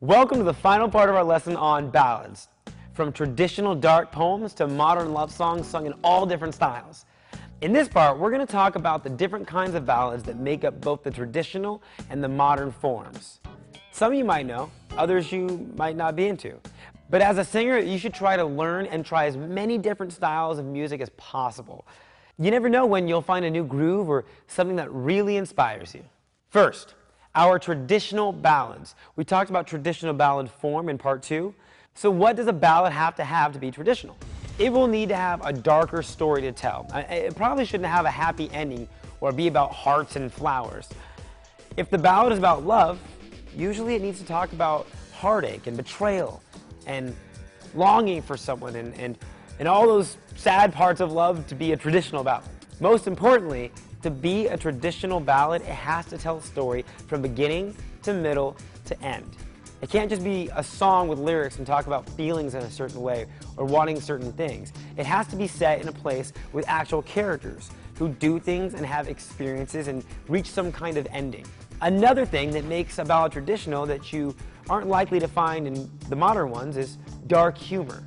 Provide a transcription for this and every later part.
Welcome to the final part of our lesson on ballads. From traditional dark poems to modern love songs sung in all different styles. In this part, we're going to talk about the different kinds of ballads that make up both the traditional and the modern forms. Some you might know, others you might not be into. But as a singer, you should try to learn and try as many different styles of music as possible. You never know when you'll find a new groove or something that really inspires you. First, our traditional ballads. We talked about traditional ballad form in part 2. So what does a ballad have to be traditional? It will need to have a darker story to tell. It probably shouldn't have a happy ending or be about hearts and flowers. If the ballad is about love, usually it needs to talk about heartache and betrayal and longing for someone and all those sad parts of love to be a traditional ballad. Most importantly, to be a traditional ballad, it has to tell a story from beginning to middle to end. It can't just be a song with lyrics and talk about feelings in a certain way or wanting certain things. It has to be set in a place with actual characters who do things and have experiences and reach some kind of ending. Another thing that makes a ballad traditional that you aren't likely to find in the modern ones is dark humor.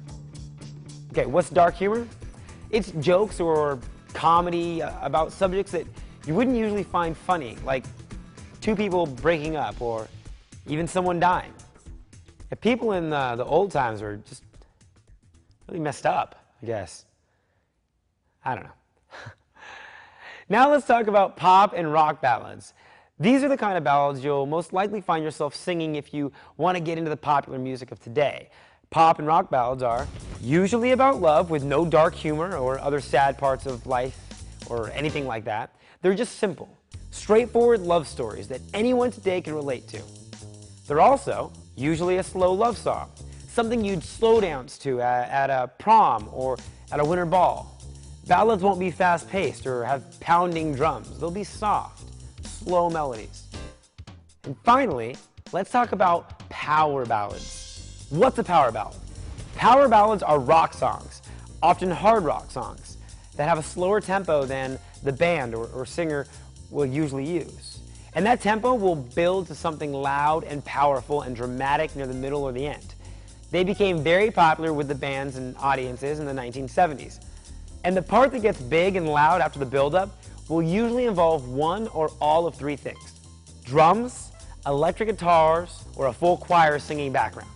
Okay, what's dark humor? It's jokes or comedy about subjects that you wouldn't usually find funny, like two people breaking up or even someone dying. If people in the old times were just really messed up, I guess. I don't know. Now let's talk about pop and rock ballads. These are the kind of ballads you'll most likely find yourself singing if you want to get into the popular music of today. Pop and rock ballads are usually about love with no dark humor or other sad parts of life or anything like that. They're just simple, straightforward love stories that anyone today can relate to. They're also usually a slow love song, something you'd slow dance to at a prom or at a winter ball. Ballads won't be fast-paced or have pounding drums. They'll be soft, slow melodies. And finally, let's talk about power ballads. What's a power ballad? Power ballads are rock songs, often hard rock songs, that have a slower tempo than the band or singer will usually use. And that tempo will build to something loud and powerful and dramatic near the middle or the end. They became very popular with the bands and audiences in the 1970s. And the part that gets big and loud after the build-up will usually involve one or all of three things: drums, electric guitars, or a full choir singing background.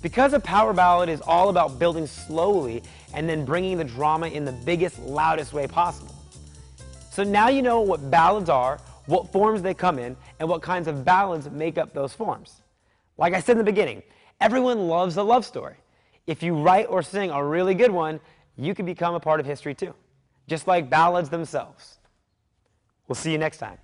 Because a power ballad is all about building slowly and then bringing the drama in the biggest, loudest way possible. So now you know what ballads are, what forms they come in, and what kinds of ballads make up those forms. Like I said in the beginning, everyone loves a love story. If you write or sing a really good one, you can become a part of history too, just like ballads themselves. We'll see you next time.